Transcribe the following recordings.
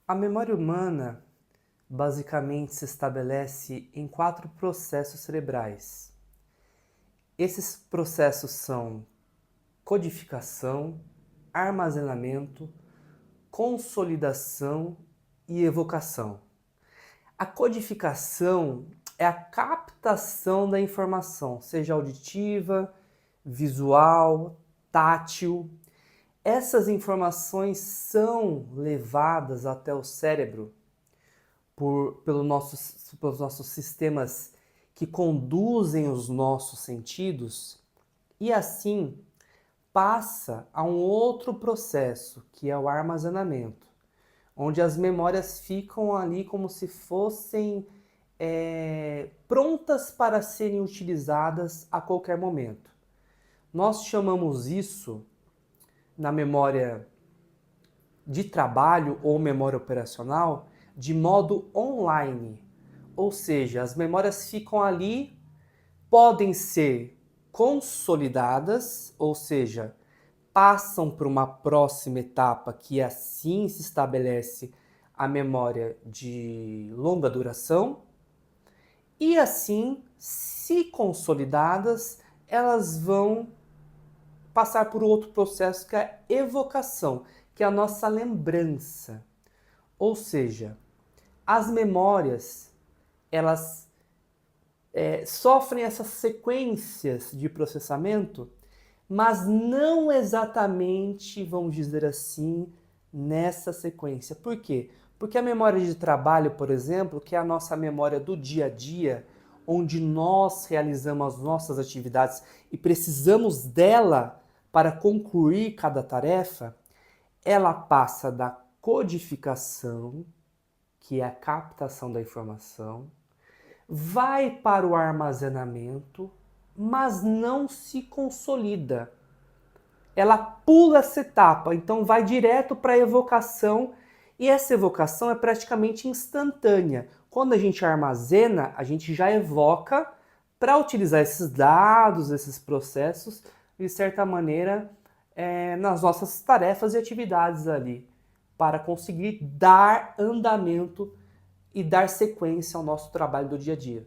A memória humana basicamente se estabelece em 4 processos cerebrais. Esses processos são codificação, armazenamento, consolidação e evocação. A codificação é a captação da informação, seja auditiva, visual, tátil. Essas informações são levadas até o cérebro pelos nossos sistemas que conduzem os nossos sentidos e assim passa a um outro processo, que é o armazenamento, onde as memórias ficam ali como se fossem prontas para serem utilizadas a qualquer momento. Nós chamamos isso, na memória de trabalho ou memória operacional, de modo online. Ou seja, as memórias ficam ali, podem ser consolidadas, ou seja, passam para uma próxima etapa que assim se estabelece a memória de longa duração, e assim, se consolidadas, elas vão passar por outro processo que é a evocação, que é a nossa lembrança. Ou seja, as memórias, elas sofrem essas sequências de processamento, mas não exatamente, vamos dizer assim, nessa sequência. Por quê? Porque a memória de trabalho, por exemplo, que é a nossa memória do dia a dia, onde nós realizamos as nossas atividades e precisamos dela para concluir cada tarefa, ela passa da codificação, que é a captação da informação, vai para o armazenamento, mas não se consolida. Ela pula essa etapa, então vai direto para a evocação, e essa evocação é praticamente instantânea. Quando a gente armazena, a gente já evoca para utilizar esses dados, esses processos, de certa maneira, nas nossas tarefas e atividades ali, para conseguir dar andamento e dar sequência ao nosso trabalho do dia a dia.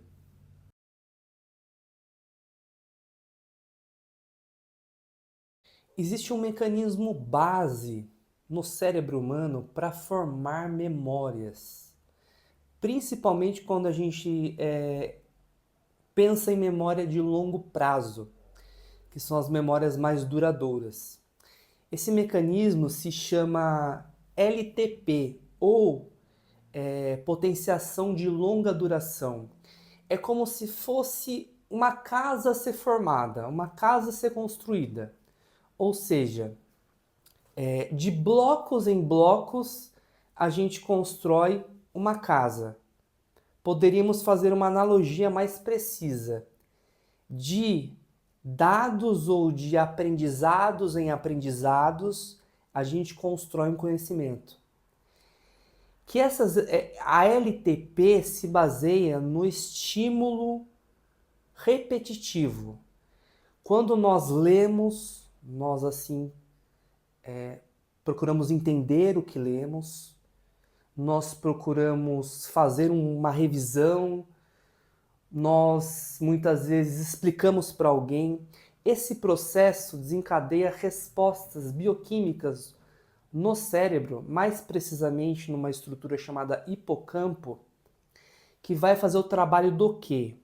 Existe um mecanismo base no cérebro humano para formar memórias, principalmente quando a gente pensa em memória de longo prazo, que são as memórias mais duradouras. Esse mecanismo se chama LTP, ou potenciação de longa duração. É como se fosse uma casa a ser formada, uma casa a ser construída. Ou seja, de blocos em blocos, a gente constrói uma casa. Poderíamos fazer uma analogia mais precisa. De dados ou de aprendizados em aprendizados, a gente constrói um conhecimento. A LTP se baseia no estímulo repetitivo. Quando nós lemos, nós assim procuramos entender o que lemos, nós procuramos fazer uma revisão, nós muitas vezes explicamos para alguém. Esse processo desencadeia respostas bioquímicas no cérebro, mais precisamente numa estrutura chamada hipocampo, que vai fazer o trabalho do quê?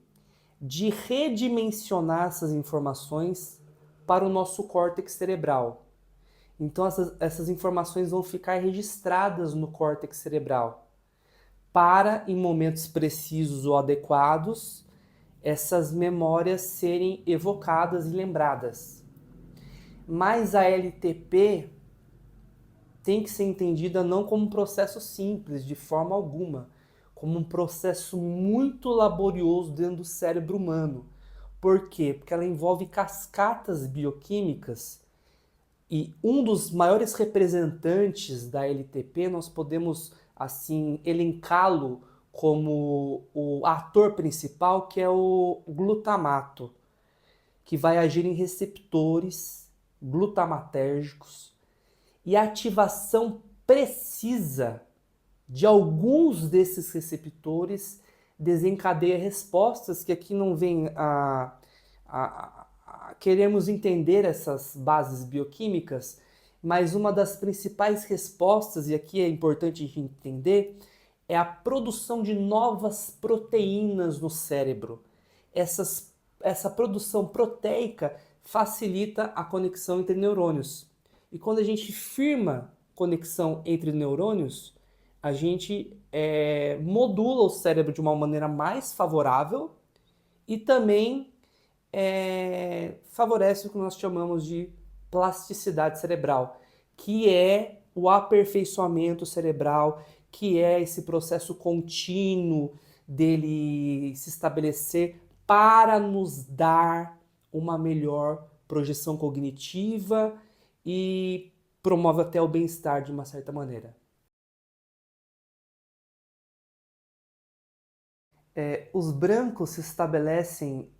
De redimensionar essas informações para o nosso córtex cerebral. Então essas informações vão ficar registradas no córtex cerebral para, em momentos precisos ou adequados, essas memórias serem evocadas e lembradas. Mas a LTP tem que ser entendida não como um processo simples, de forma alguma, como um processo muito laborioso dentro do cérebro humano. Por quê? Porque ela envolve cascatas bioquímicas. E um dos maiores representantes da LTP, nós podemos assim elencá-lo como o ator principal, que é o glutamato, que vai agir em receptores glutamatérgicos, e a ativação precisa de alguns desses receptores desencadeia respostas que aqui não vem queremos entender essas bases bioquímicas, mas uma das principais respostas, e aqui é importante a gente entender, é a produção de novas proteínas no cérebro. Essa produção proteica facilita a conexão entre neurônios. E quando a gente firma conexão entre neurônios, a gente modula o cérebro de uma maneira mais favorável e também favorece o que nós chamamos de plasticidade cerebral, que é o aperfeiçoamento cerebral, que é esse processo contínuo dele se estabelecer para nos dar uma melhor projeção cognitiva e promove até o bem-estar de uma certa maneira. Os brancos se estabelecem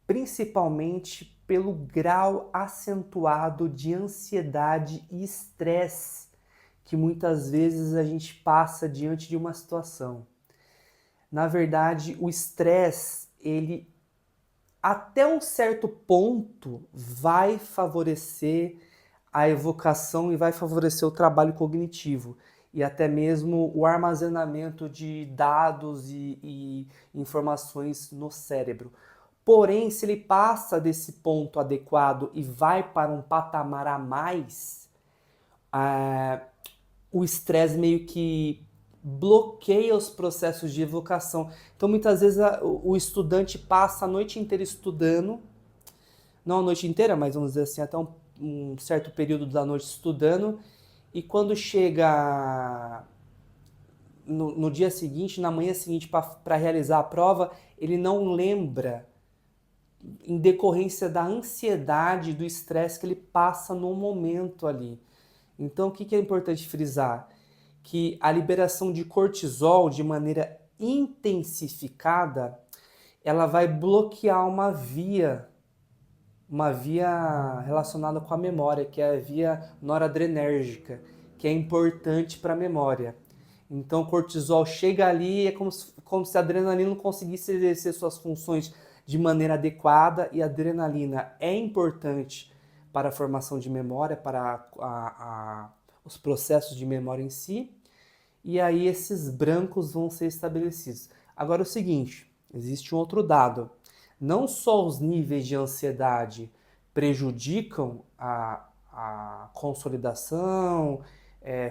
principalmente pelo grau acentuado de ansiedade e estresse que muitas vezes a gente passa diante de uma situação. Na verdade, o estresse, ele até um certo ponto vai favorecer a evocação e vai favorecer o trabalho cognitivo e até mesmo o armazenamento de dados e informações no cérebro. Porém, se ele passa desse ponto adequado e vai para um patamar a mais, o estresse meio que bloqueia os processos de evocação. Então, muitas vezes o estudante passa a noite inteira estudando, não a noite inteira, mas vamos dizer assim, até um certo período da noite estudando, e quando chega no dia seguinte, na manhã seguinte, para realizar a prova, ele não lembra, em decorrência da ansiedade, do estresse que ele passa no momento ali. Então, o que é importante frisar? Que a liberação de cortisol de maneira intensificada, ela vai bloquear uma via relacionada com a memória, que é a via noradrenérgica, que é importante para a memória. Então, o cortisol chega ali e é como se a adrenalina não conseguisse exercer suas funções de maneira adequada, e a adrenalina é importante para a formação de memória, para os processos de memória em si, e aí esses brancos vão ser estabelecidos. Agora é o seguinte, existe um outro dado. Não só os níveis de ansiedade prejudicam a consolidação,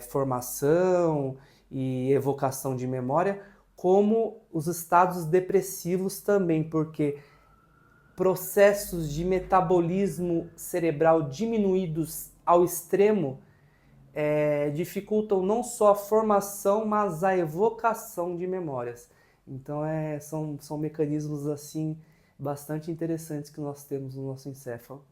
formação e evocação de memória, como os estados depressivos também, porque processos de metabolismo cerebral diminuídos ao extremo dificultam não só a formação, mas a evocação de memórias. Então são mecanismos assim bastante interessantes que nós temos no nosso encéfalo.